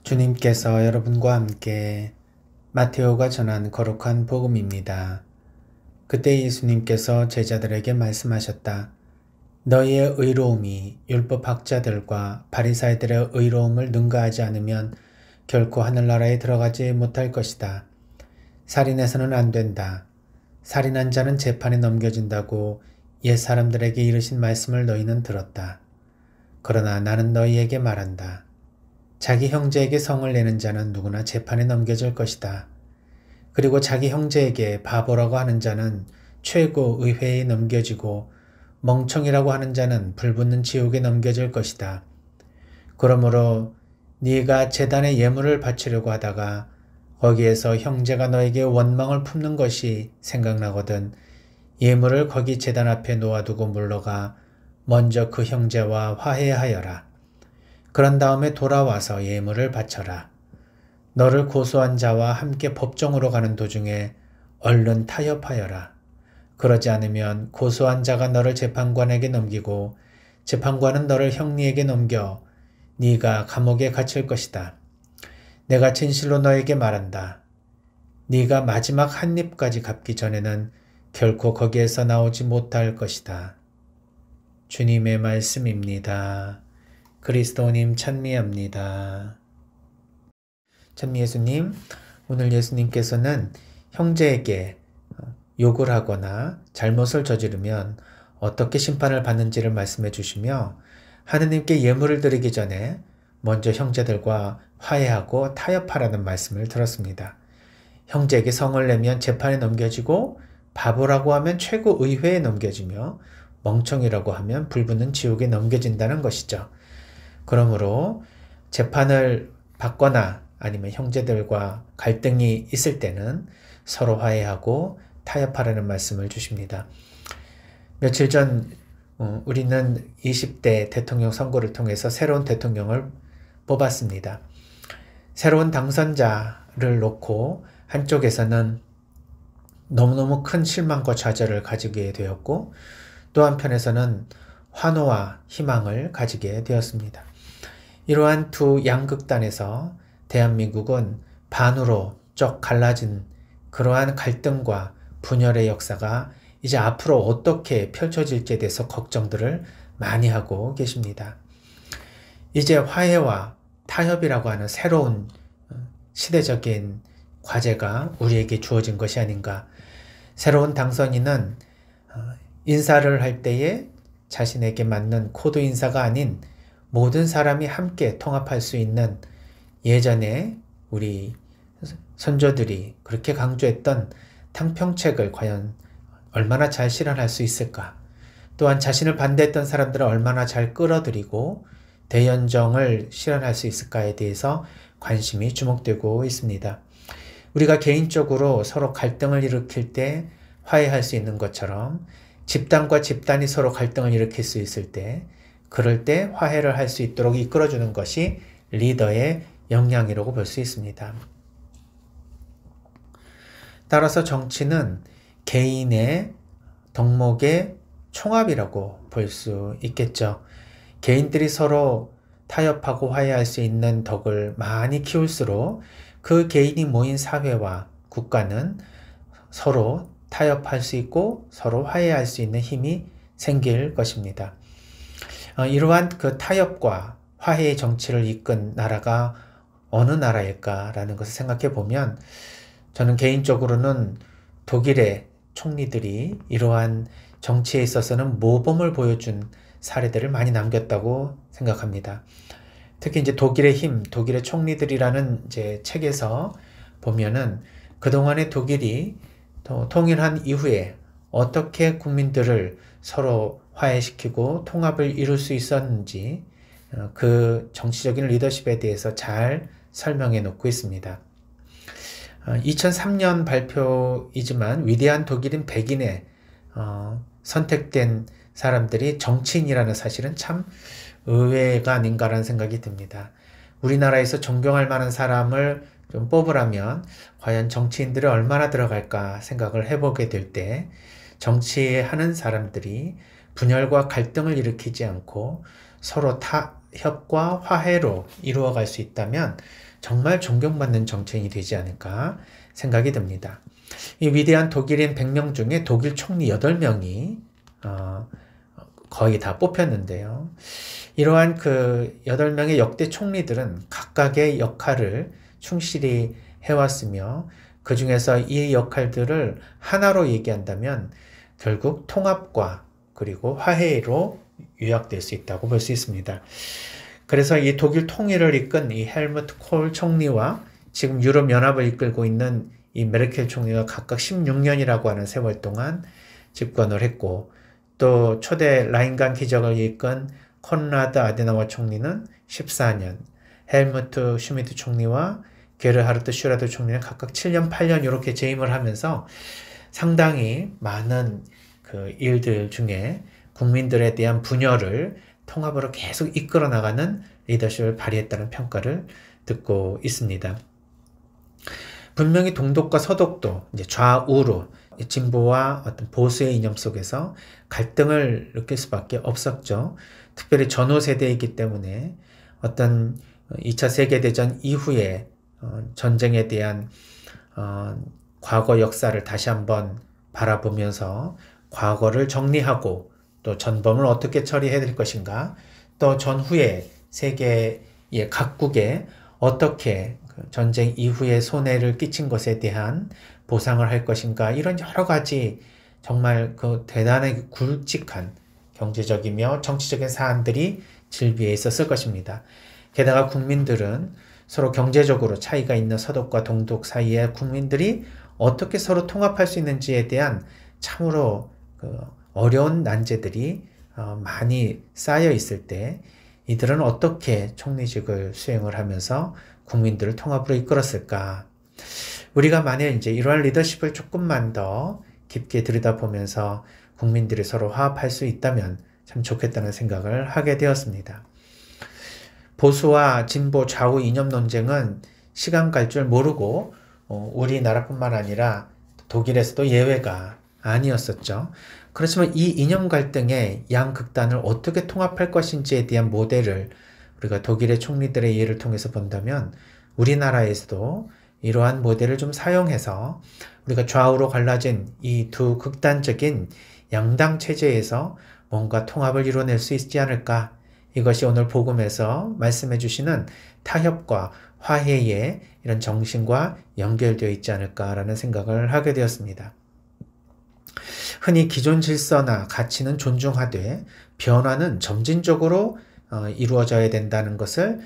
주님께서 여러분과 함께 마테오가 전한 거룩한 복음입니다. 그때 예수님께서 제자들에게 말씀하셨다. 너희의 의로움이 율법학자들과 바리사이들의 의로움을 능가하지 않으면 결코 하늘나라에 들어가지 못할 것이다. 살인해서는 안 된다. 살인한 자는 재판에 넘겨진다고 옛 사람들에게 이르신 말씀을 너희는 들었다. 그러나 나는 너희에게 말한다. 자기 형제에게 성을 내는 자는 누구나 재판에 넘겨질 것이다. 그리고 자기 형제에게 바보라고 하는 자는 최고 의회에 넘겨지고 멍청이라고 하는 자는 불붙는 지옥에 넘겨질 것이다. 그러므로 네가 제단에 예물을 바치려고 하다가 거기에서 형제가 너에게 원망을 품는 것이 생각나거든 예물을 거기 제단 앞에 놓아두고 물러가 먼저 그 형제와 화해하여라. 그런 다음에 돌아와서 예물을 바쳐라. 너를 고소한 자와 함께 법정으로 가는 도중에 얼른 타협하여라. 그러지 않으면 고소한 자가 너를 재판관에게 넘기고 재판관은 너를 형리에게 넘겨 네가 감옥에 갇힐 것이다. 내가 진실로 너에게 말한다. 네가 마지막 한 입까지 갚기 전에는 결코 거기에서 나오지 못할 것이다. 주님의 말씀입니다. 그리스도님 찬미합니다. 찬미 예수님, 오늘 예수님께서는 형제에게 욕을 하거나 잘못을 저지르면 어떻게 심판을 받는지를 말씀해 주시며 하느님께 예물을 드리기 전에 먼저 형제들과 화해하고 타협하라는 말씀을 들었습니다. 형제에게 성을 내면 재판에 넘겨지고 바보라고 하면 최고 의회에 넘겨지며 멍청이라고 하면 불붙는 지옥에 넘겨진다는 것이죠. 그러므로 재판을 받거나 아니면 형제들과 갈등이 있을 때는 서로 화해하고 타협하라는 말씀을 주십니다. 며칠 전 우리는 20대 대통령 선거를 통해서 새로운 대통령을 뽑았습니다. 새로운 당선자를 놓고 한쪽에서는 너무너무 큰 실망과 좌절을 가지게 되었고 또 한편에서는 환호와 희망을 가지게 되었습니다. 이러한 두 양극단에서 대한민국은 반으로 쩍 갈라진 그러한 갈등과 분열의 역사가 이제 앞으로 어떻게 펼쳐질지에 대해서 걱정들을 많이 하고 계십니다. 이제 화해와 타협이라고 하는 새로운 시대적인 과제가 우리에게 주어진 것이 아닌가. 새로운 당선인은 인사를 할 때에 자신에게 맞는 코드 인사가 아닌 모든 사람이 함께 통합할 수 있는 예전에 우리 선조들이 그렇게 강조했던 탕평책을 과연 얼마나 잘 실현할 수 있을까? 또한 자신을 반대했던 사람들을 얼마나 잘 끌어들이고 대연정을 실현할 수 있을까에 대해서 관심이 주목되고 있습니다. 우리가 개인적으로 서로 갈등을 일으킬 때 화해할 수 있는 것처럼 집단과 집단이 서로 갈등을 일으킬 수 있을 때 그럴 때 화해를 할 수 있도록 이끌어주는 것이 리더의 역량이라고 볼 수 있습니다. 따라서 정치는 개인의 덕목의 총합이라고 볼 수 있겠죠. 개인들이 서로 타협하고 화해할 수 있는 덕을 많이 키울수록 그 개인이 모인 사회와 국가는 서로 타협할 수 있고 서로 화해할 수 있는 힘이 생길 것입니다. 이러한 그 타협과 화해의 정치를 이끈 나라가 어느 나라일까라는 것을 생각해 보면 저는 개인적으로는 독일의 총리들이 이러한 정치에 있어서는 모범을 보여준 사례들을 많이 남겼다고 생각합니다. 특히 이제 독일의 힘, 독일의 총리들이라는 이제 책에서 보면은 그동안의 독일이 통일한 이후에 어떻게 국민들을 서로 화해시키고 통합을 이룰 수 있었는지 그 정치적인 리더십에 대해서 잘 설명해 놓고 있습니다. 2003년 발표이지만 위대한 독일인 백인의 선택된 사람들이 정치인이라는 사실은 참 의외가 아닌가라는 생각이 듭니다. 우리나라에서 존경할 만한 사람을 좀 뽑으라면 과연 정치인들이 얼마나 들어갈까 생각을 해보게 될 때 정치하는 사람들이 분열과 갈등을 일으키지 않고 서로 타협과 화해로 이루어갈 수 있다면 정말 존경받는 정치인이 되지 않을까 생각이 듭니다. 이 위대한 독일인 100명 중에 독일 총리 8명이 거의 다 뽑혔는데요. 이러한 그 8명의 역대 총리들은 각각의 역할을 충실히 해왔으며 그 중에서 이 역할들을 하나로 얘기한다면 결국 통합과 그리고 화해로 요약될 수 있다고 볼 수 있습니다. 그래서 이 독일 통일을 이끈 이 헬무트 콜 총리와 지금 유럽연합을 이끌고 있는 이 메르켈 총리가 각각 16년이라고 하는 세월 동안 집권을 했고, 또 초대 라인강 기적을 이끈 콘라드 아데나워 총리는 14년, 헬무트 슈미트 총리와 게르하르트 슈라더 총리는 각각 7년, 8년 이렇게 재임을 하면서 상당히 많은 그 일들 중에 국민들에 대한 분열을 통합으로 계속 이끌어 나가는 리더십을 발휘했다는 평가를 듣고 있습니다. 분명히 동독과 서독도 이제 좌우로 진보와 어떤 보수의 이념 속에서 갈등을 느낄 수밖에 없었죠. 특별히 전후 세대이기 때문에 어떤 2차 세계대전 이후에 전쟁에 대한 과거 역사를 다시 한번 바라보면서 과거를 정리하고 또 전범을 어떻게 처리해야 될 것인가, 또 전후에 세계의 각국에 어떻게 전쟁 이후에 손해를 끼친 것에 대한 보상을 할 것인가, 이런 여러 가지 정말 그 대단하게 굵직한 경제적이며 정치적인 사안들이 질비해 있었을 것입니다. 게다가 국민들은 서로 경제적으로 차이가 있는 서독과 동독 사이의 국민들이 어떻게 서로 통합할 수 있는지에 대한 참으로 어려운 난제들이 많이 쌓여 있을 때 이들은 어떻게 총리직을 수행을 하면서 국민들을 통합으로 이끌었을까? 우리가 만약 이제 이러한 리더십을 조금만 더 깊게 들여다보면서 국민들이 서로 화합할 수 있다면 참 좋겠다는 생각을 하게 되었습니다. 보수와 진보 좌우 이념 논쟁은 시간 갈 줄 모르고 우리나라뿐만 아니라 독일에서도 예외가 아니었었죠. 그렇지만 이 이념 갈등의 양극단을 어떻게 통합할 것인지에 대한 모델을 우리가 독일의 총리들의 예를 통해서 본다면 우리나라에서도 이러한 모델을 좀 사용해서 우리가 좌우로 갈라진 이 두 극단적인 양당 체제에서 뭔가 통합을 이뤄낼 수 있지 않을까? 이것이 오늘 복음에서 말씀해 주시는 타협과 화해의 이런 정신과 연결되어 있지 않을까라는 생각을 하게 되었습니다. 흔히 기존 질서나 가치는 존중하되 변화는 점진적으로 이루어져야 된다는 것을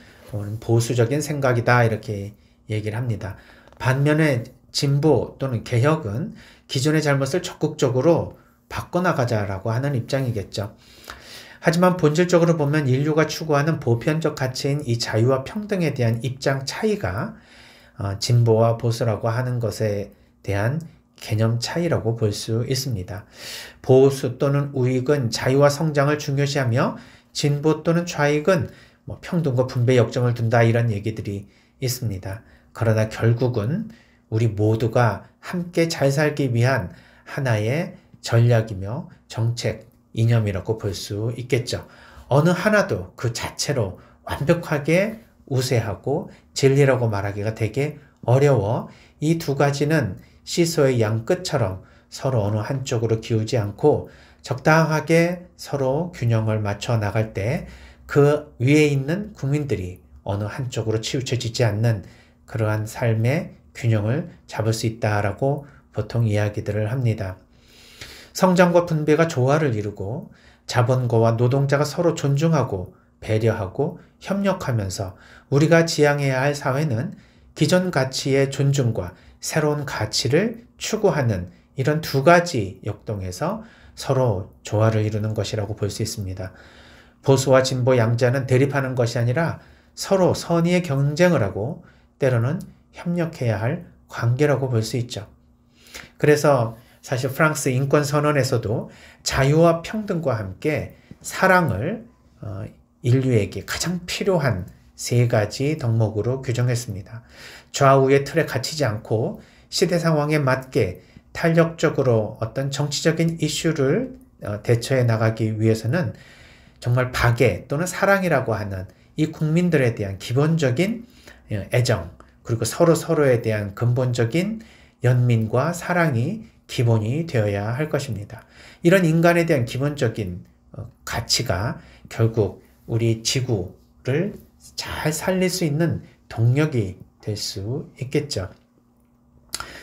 보수적인 생각이다, 이렇게 얘기를 합니다. 반면에 진보 또는 개혁은 기존의 잘못을 적극적으로 바꿔나가자라고 하는 입장이겠죠. 하지만 본질적으로 보면 인류가 추구하는 보편적 가치인 이 자유와 평등에 대한 입장 차이가 진보와 보수라고 하는 것에 대한 개념 차이라고 볼 수 있습니다. 보수 또는 우익은 자유와 성장을 중요시하며 진보 또는 좌익은 평등과 분배 역정을 둔다, 이런 얘기들이 있습니다. 그러나 결국은 우리 모두가 함께 잘 살기 위한 하나의 전략이며 정책, 이념이라고 볼 수 있겠죠. 어느 하나도 그 자체로 완벽하게 우세하고 진리라고 말하기가 되게 어려워 이 두 가지는 시소의 양끝처럼 서로 어느 한쪽으로 기우지 않고 적당하게 서로 균형을 맞춰 나갈 때 그 위에 있는 국민들이 어느 한쪽으로 치우쳐지지 않는 그러한 삶의 균형을 잡을 수 있다라고 보통 이야기들을 합니다. 성장과 분배가 조화를 이루고 자본가와 노동자가 서로 존중하고 배려하고 협력하면서 우리가 지향해야 할 사회는 기존 가치의 존중과 새로운 가치를 추구하는 이런 두 가지 역동에서 서로 조화를 이루는 것이라고 볼 수 있습니다. 보수와 진보 양자는 대립하는 것이 아니라 서로 선의의 경쟁을 하고 때로는 협력해야 할 관계라고 볼 수 있죠. 그래서 사실 프랑스 인권선언에서도 자유와 평등과 함께 사랑을 인류에게 가장 필요한 세 가지 덕목으로 규정했습니다. 좌우의 틀에 갇히지 않고 시대 상황에 맞게 탄력적으로 어떤 정치적인 이슈를 대처해 나가기 위해서는 정말 박애 또는 사랑이라고 하는 이 국민들에 대한 기본적인 애정, 그리고 서로에 대한 근본적인 연민과 사랑이 기본이 되어야 할 것입니다. 이런 인간에 대한 기본적인 가치가 결국 우리 지구를 잘 살릴 수 있는 동력이 될 수 있겠죠.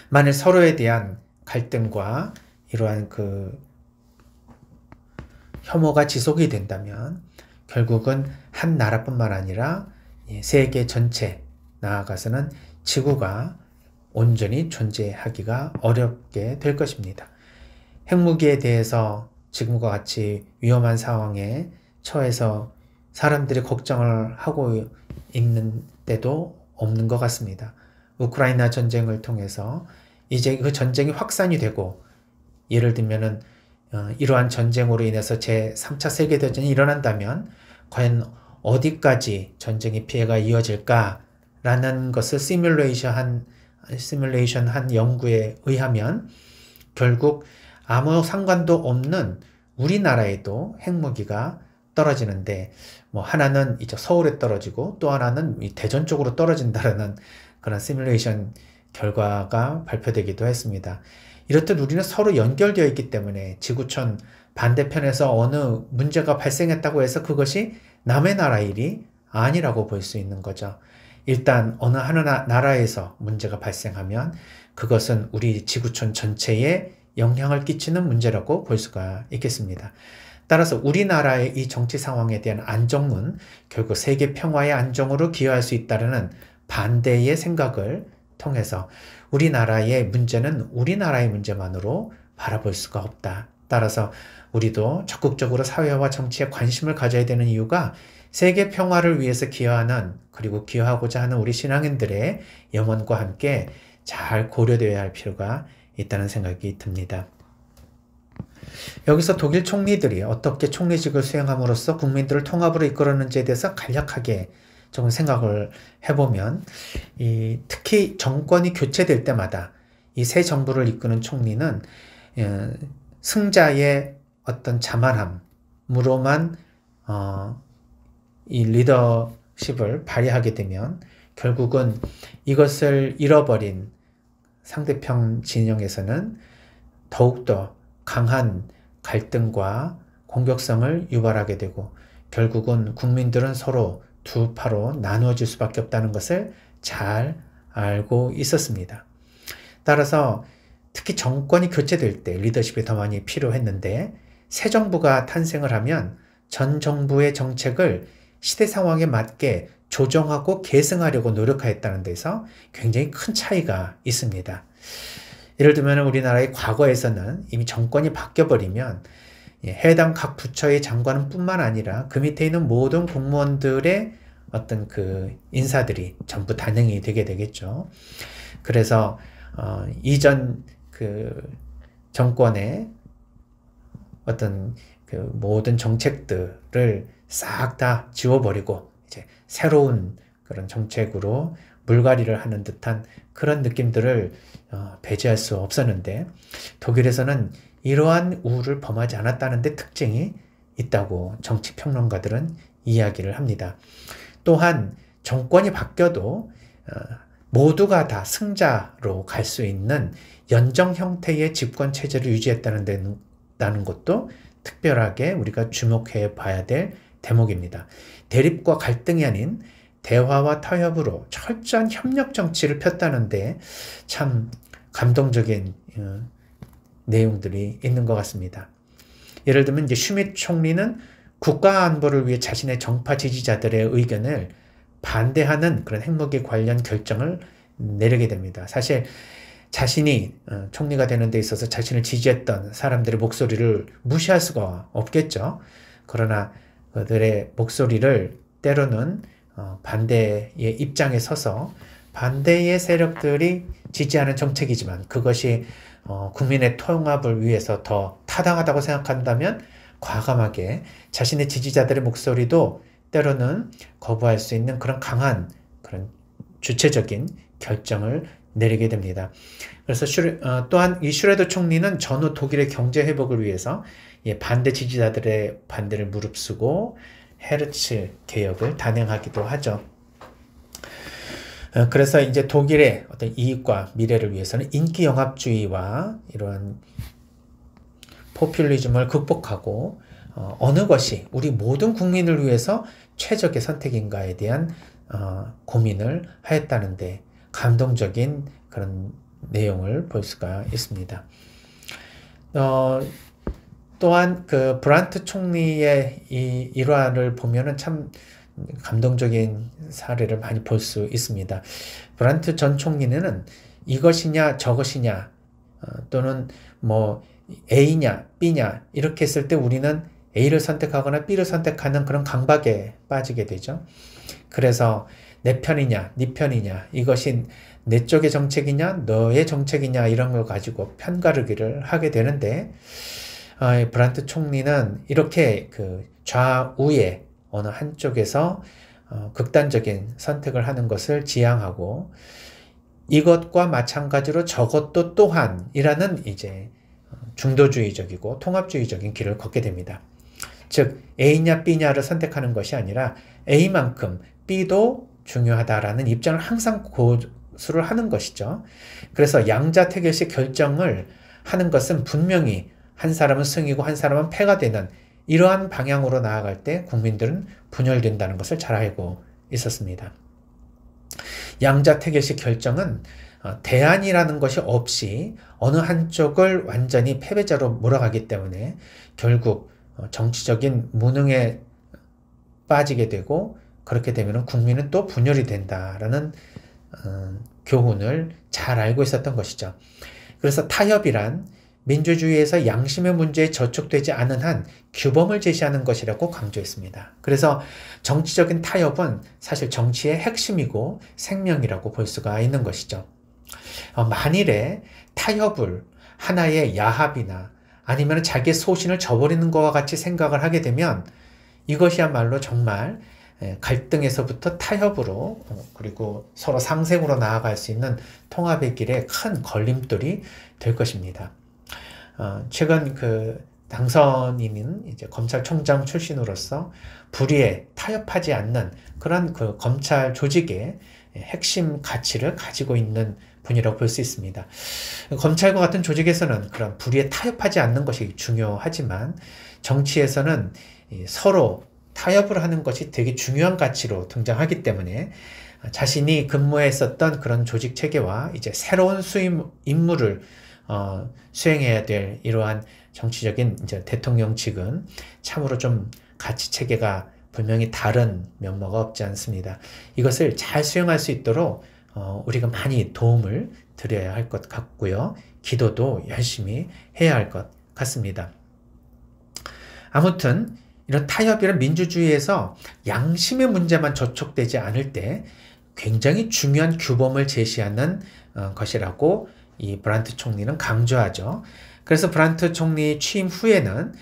만일 서로에 대한 갈등과 이러한 혐오가 지속이 된다면 결국은 한 나라뿐만 아니라 세계 전체, 나아가서는 지구가 온전히 존재하기가 어렵게 될 것입니다. 핵무기에 대해서 지금과 같이 위험한 상황에 처해서 사람들이 걱정을 하고 있는 때도 없는 것 같습니다. 우크라이나 전쟁을 통해서 이제 그 전쟁이 확산이 되고, 예를 들면은 이러한 전쟁으로 인해서 제3차 세계대전이 일어난다면 과연 어디까지 전쟁의 피해가 이어질까라는 것을 시뮬레이션한 연구에 의하면 결국 아무 상관도 없는 우리나라에도 핵무기가 떨어지는데, 하나는 이제 서울에 떨어지고 또 하나는 대전 쪽으로 떨어진다라는 그런 시뮬레이션 결과가 발표되기도 했습니다. 이렇듯 우리는 서로 연결되어 있기 때문에 지구촌 반대편에서 어느 문제가 발생했다고 해서 그것이 남의 나라 일이 아니라고 볼 수 있는 거죠. 일단 어느 하나 나라에서 문제가 발생하면 그것은 우리 지구촌 전체에 영향을 끼치는 문제라고 볼 수가 있겠습니다. 따라서 우리나라의 이 정치 상황에 대한 안정은 결국 세계 평화의 안정으로 기여할 수 있다는 반대의 생각을 통해서 우리나라의 문제는 우리나라의 문제만으로 바라볼 수가 없다. 따라서 우리도 적극적으로 사회와 정치에 관심을 가져야 되는 이유가 세계 평화를 위해서 기여하는, 그리고 기여하고자 하는 우리 신앙인들의 염원과 함께 잘 고려되어야 할 필요가 있다는 생각이 듭니다. 여기서 독일 총리들이 어떻게 총리직을 수행함으로써 국민들을 통합으로 이끌었는지에 대해서 간략하게 조금 생각을 해보면, 특히 정권이 교체될 때마다 이 새 정부를 이끄는 총리는 승자의 어떤 자만함으로만 이 리더십을 발휘하게 되면 결국은 이것을 잃어버린 상대편 진영에서는 더욱더 강한 갈등과 공격성을 유발하게 되고, 결국은 국민들은 서로 두 파로 나누어질 수밖에 없다는 것을 잘 알고 있었습니다. 따라서 특히 정권이 교체될 때 리더십이 더 많이 필요했는데, 새 정부가 탄생을 하면 전 정부의 정책을 시대 상황에 맞게 조정하고 계승하려고 노력하였다는 데서 굉장히 큰 차이가 있습니다. 예를 들면 우리나라의 과거에서는 이미 정권이 바뀌어버리면 해당 각 부처의 장관은 뿐만 아니라 그 밑에 있는 모든 공무원들의 어떤 인사들이 전부 단행이 되게 되겠죠. 그래서 이전 정권의 어떤 모든 정책들을 싹 다 지워버리고 이제 새로운 그런 정책으로 물갈이를 하는 듯한 그런 느낌들을 배제할 수 없었는데, 독일에서는 이러한 우를 범하지 않았다는 데 특징이 있다고 정치평론가들은 이야기를 합니다. 또한 정권이 바뀌어도 모두가 다 승자로 갈 수 있는 연정 형태의 집권 체제를 유지했다는 것도 특별하게 우리가 주목해 봐야 될 대목입니다. 대립과 갈등이 아닌 대화와 타협으로 철저한 협력 정치를 폈다는데 참 감동적인 내용들이 있는 것 같습니다. 예를 들면 이제 슈미트 총리는 국가 안보를 위해 자신의 정파 지지자들의 의견을 반대하는 그런 핵무기 관련 결정을 내리게 됩니다. 사실 자신이 총리가 되는 데 있어서 자신을 지지했던 사람들의 목소리를 무시할 수가 없겠죠. 그러나 그들의 목소리를 때로는 반대의 입장에 서서 반대의 세력들이 지지하는 정책이지만 그것이 국민의 통합을 위해서 더 타당하다고 생각한다면 과감하게 자신의 지지자들의 목소리도 때로는 거부할 수 있는 그런 강한 그런 주체적인 결정을 내리게 됩니다. 그래서 또한 이 슈레더 총리는 전후 독일의 경제 회복을 위해서 반대 지지자들의 반대를 무릅쓰고 헤르츠 개혁을 단행하기도 하죠. 그래서 이제 독일의 어떤 이익과 미래를 위해서는 인기 영합주의와 이러한 포퓰리즘을 극복하고 어느 것이 우리 모든 국민을 위해서 최적의 선택인가에 대한 고민을 하였다는데 감동적인 그런 내용을 볼 수가 있습니다. 또한 그 브란트 총리의 이 일화를 보면은 참 감동적인 사례를 많이 볼 수 있습니다. 브란트 전 총리는 이것이냐 저것이냐 또는 뭐 A냐 B냐 이렇게 했을 때 우리는 A를 선택하거나 B를 선택하는 그런 강박에 빠지게 되죠. 그래서 내 편이냐 네 편이냐 이것이 내 쪽의 정책이냐 너의 정책이냐 이런 걸 가지고 편가르기를 하게 되는데 브란트 총리는 이렇게 그 좌우의 어느 한쪽에서 극단적인 선택을 하는 것을 지향하고 이것과 마찬가지로 저것도 또한이라는 이제 중도주의적이고 통합주의적인 길을 걷게 됩니다. 즉 A냐 B냐를 선택하는 것이 아니라 A만큼 B도 중요하다라는 입장을 항상 고수를 하는 것이죠. 그래서 양자택일식 결정을 하는 것은 분명히 한 사람은 승이고 한 사람은 패가 되는 이러한 방향으로 나아갈 때 국민들은 분열된다는 것을 잘 알고 있었습니다. 양자택일식 결정은 대안이라는 것이 없이 어느 한쪽을 완전히 패배자로 몰아가기 때문에 결국 정치적인 무능에 빠지게 되고 그렇게 되면 국민은 또 분열이 된다라는 교훈을 잘 알고 있었던 것이죠. 그래서 타협이란 민주주의에서 양심의 문제에 저촉되지 않은 한 규범을 제시하는 것이라고 강조했습니다. 그래서 정치적인 타협은 사실 정치의 핵심이고 생명이라고 볼 수가 있는 것이죠. 만일에 타협을 하나의 야합이나 아니면 자기의 소신을 저버리는 것과 같이 생각을 하게 되면 이것이야말로 정말 갈등에서부터 타협으로 그리고 서로 상생으로 나아갈 수 있는 통합의 길에 큰 걸림돌이 될 것입니다. 최근 그 당선인인 이제 검찰총장 출신으로서 불의에 타협하지 않는 그런 그 검찰 조직의 핵심 가치를 가지고 있는 분이라고 볼 수 있습니다. 검찰과 같은 조직에서는 그런 불의에 타협하지 않는 것이 중요하지만 정치에서는 서로 타협을 하는 것이 되게 중요한 가치로 등장하기 때문에 자신이 근무했었던 그런 조직 체계와 이제 새로운 임무를 수행해야 될 이러한 정치적인 이제 대통령직은 참으로 좀 가치 체계가 분명히 다른 면모가 없지 않습니다. 이것을 잘 수행할 수 있도록 우리가 많이 도움을 드려야 할 것 같고요. 기도도 열심히 해야 할 것 같습니다. 아무튼 이런 타협이란 민주주의에서 양심의 문제만 저촉되지 않을 때 굉장히 중요한 규범을 제시하는 것이라고 이 브란트 총리는 강조하죠. 그래서 브란트 총리 취임 후에는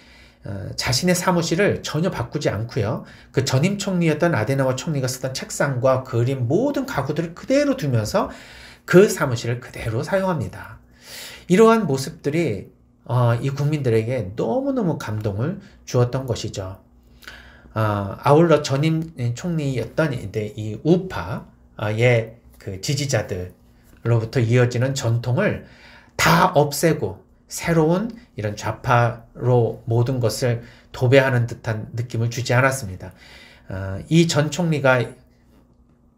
자신의 사무실을 전혀 바꾸지 않고요. 그 전임 총리였던 아데나워 총리가 쓰던 책상과 그림 모든 가구들을 그대로 두면서 그 사무실을 그대로 사용합니다. 이러한 모습들이 이 국민들에게 너무너무 감동을 주었던 것이죠. 아울러 전임 총리였던 이 우파의 그 지지자들로부터 이어지는 전통을 다 없애고 새로운 이런 좌파로 모든 것을 도배하는 듯한 느낌을 주지 않았습니다. 이 전 총리가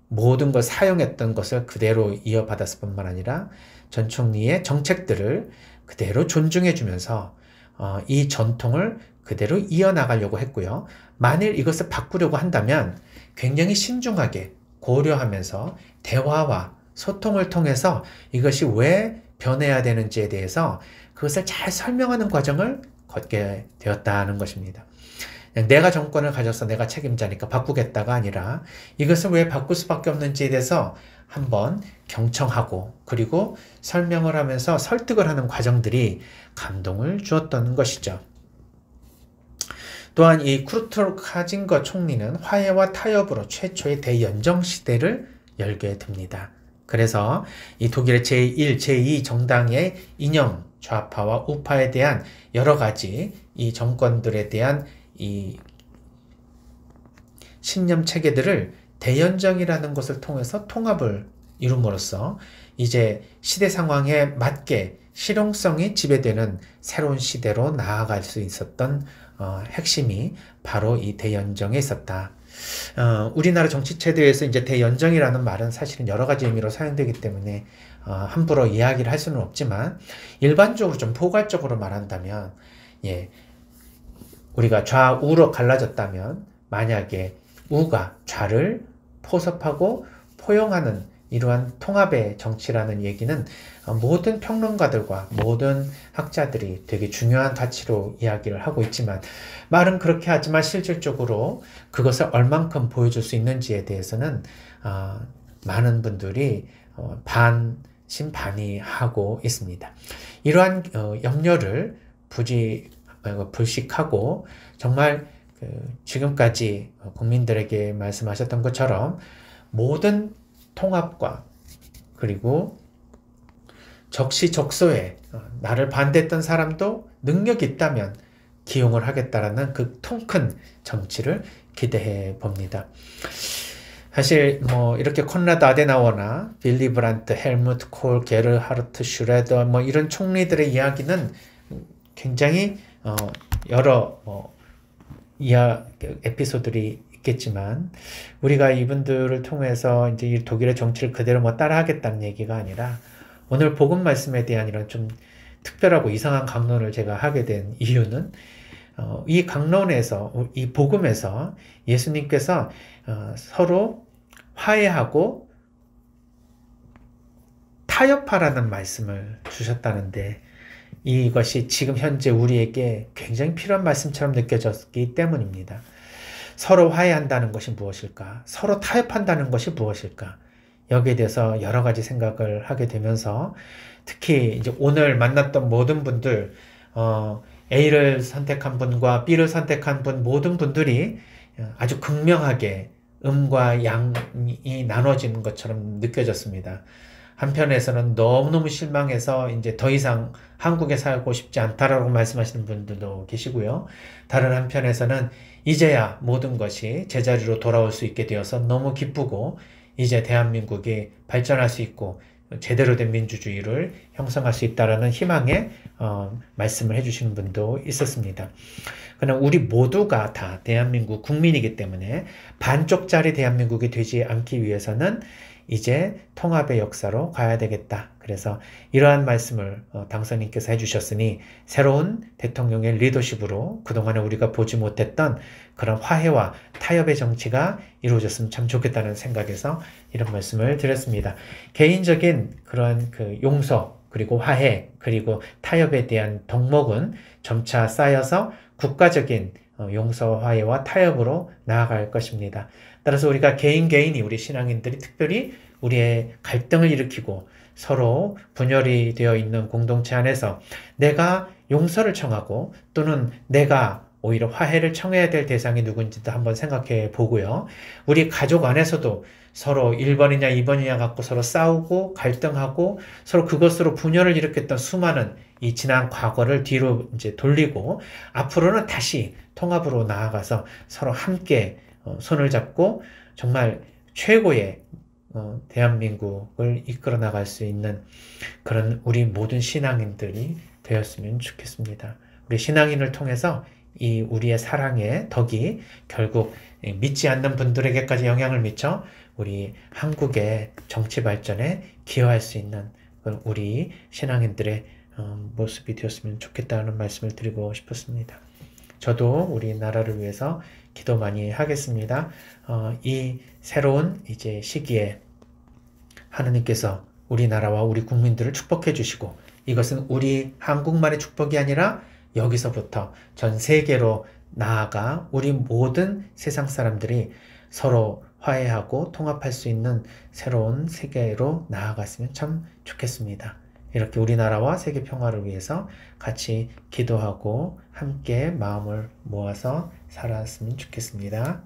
모든 걸 사용했던 것을 그대로 이어받았을 뿐만 아니라 전 총리의 정책들을 그대로 존중해 주면서 이 전통을 그대로 이어나가려고 했고요. 만일 이것을 바꾸려고 한다면 굉장히 신중하게 고려하면서 대화와 소통을 통해서 이것이 왜 변해야 되는지에 대해서 그것을 잘 설명하는 과정을 걷게 되었다는 것입니다. 내가 정권을 가져서 내가 책임자니까 바꾸겠다가 아니라 이것을 왜 바꿀 수밖에 없는지에 대해서 한번 경청하고 그리고 설명을 하면서 설득을 하는 과정들이 감동을 주었던 것이죠. 또한 이 쿠르트 카징거 총리는 화해와 타협으로 최초의 대연정 시대를 열게 됩니다. 그래서 이 독일의 제1, 제2 정당의 이념 좌파와 우파에 대한 여러 가지 이 정권들에 대한 이 신념 체계들을 대연정이라는 것을 통해서 통합을 이룸으로써 이제 시대 상황에 맞게 실용성이 지배되는 새로운 시대로 나아갈 수 있었던 핵심이 바로 이 대연정에 있었다. 우리나라 정치체제에서 이제 대연정이라는 말은 사실은 여러 가지 의미로 사용되기 때문에 함부로 이야기를 할 수는 없지만 일반적으로 좀 포괄적으로 말한다면 예, 우리가 좌우로 갈라졌다면 만약에 우가 좌를 포섭하고 포용하는 이러한 통합의 정치라는 얘기는 모든 평론가들과 모든 학자들이 되게 중요한 가치로 이야기를 하고 있지만 말은 그렇게 하지만 실질적으로 그것을 얼만큼 보여줄 수 있는지에 대해서는 많은 분들이 반신반의하고 있습니다. 이러한 염려를 불식하고 정말 지금까지 국민들에게 말씀하셨던 것처럼 모든 통합과 그리고 적시적소에 나를 반대했던 사람도 능력이 있다면 기용을 하겠다라는 그 통 큰 정치를 기대해 봅니다. 사실 뭐 이렇게 콘라드 아데나워나 빌리 브란트, 헬무트 콜, 게르하르트 슈레더 뭐 이런 총리들의 이야기는 굉장히 여러 에피소드들이 있겠지만 우리가 이분들을 통해서 이제 이 독일의 정치를 그대로 뭐 따라하겠다는 얘기가 아니라 오늘 복음 말씀에 대한 이런 좀 특별하고 이상한 강론을 제가 하게 된 이유는 이 강론에서 이 복음에서 예수님께서 서로 화해하고 타협하라는 말씀을 주셨다는데 이것이 지금 현재 우리에게 굉장히 필요한 말씀처럼 느껴졌기 때문입니다. 서로 화해한다는 것이 무엇일까? 서로 타협한다는 것이 무엇일까? 여기에 대해서 여러 가지 생각을 하게 되면서 특히 이제 오늘 만났던 모든 분들, A를 선택한 분과 B를 선택한 분 모든 분들이 아주 극명하게 음과 양이 나눠지는 것처럼 느껴졌습니다. 한편에서는 너무너무 실망해서 이제 더 이상 한국에 살고 싶지 않다라고 말씀하시는 분들도 계시고요. 다른 한편에서는 이제야 모든 것이 제자리로 돌아올 수 있게 되어서 너무 기쁘고 이제 대한민국이 발전할 수 있고 제대로 된 민주주의를 형성할 수 있다라는 희망의 말씀을 해주시는 분도 있었습니다. 그러나 우리 모두가 다 대한민국 국민이기 때문에 반쪽짜리 대한민국이 되지 않기 위해서는 이제 통합의 역사로 가야 되겠다. 그래서 이러한 말씀을 당선인께서 해주셨으니 새로운 대통령의 리더십으로 그동안에 우리가 보지 못했던 그런 화해와 타협의 정치가 이루어졌으면 참 좋겠다는 생각에서 이런 말씀을 드렸습니다. 개인적인 그런 그 용서 그리고 화해 그리고 타협에 대한 덕목은 점차 쌓여서 국가적인 용서, 화해와 타협으로 나아갈 것입니다. 따라서 우리가 개인이 우리 신앙인들이 특별히 우리의 갈등을 일으키고 서로 분열이 되어 있는 공동체 안에서 내가 용서를 청하고 또는 내가 오히려 화해를 청해야 될 대상이 누군지도 한번 생각해 보고요. 우리 가족 안에서도 서로 1번이냐 2번이냐 갖고 서로 싸우고 갈등하고 서로 그것으로 분열을 일으켰던 수많은 이 지난 과거를 뒤로 이제 돌리고 앞으로는 다시 통합으로 나아가서 서로 함께 손을 잡고 정말 최고의 대한민국을 이끌어 나갈 수 있는 그런 우리 모든 신앙인들이 되었으면 좋겠습니다. 우리 신앙인을 통해서 이 우리의 사랑의 덕이 결국 믿지 않는 분들에게까지 영향을 미쳐 우리 한국의 정치 발전에 기여할 수 있는 우리 신앙인들의 모습이 되었으면 좋겠다는 말씀을 드리고 싶었습니다. 저도 우리나라를 위해서 기도 많이 하겠습니다. 이 새로운 이제 시기에 하느님께서 우리나라와 우리 국민들을 축복해 주시고 이것은 우리 한국만의 축복이 아니라 여기서부터 전 세계로 나아가 우리 모든 세상 사람들이 서로 화해하고 통합할 수 있는 새로운 세계로 나아갔으면 참 좋겠습니다. 이렇게 우리나라와 세계 평화를 위해서 같이 기도하고 함께 마음을 모아서 살았으면 좋겠습니다.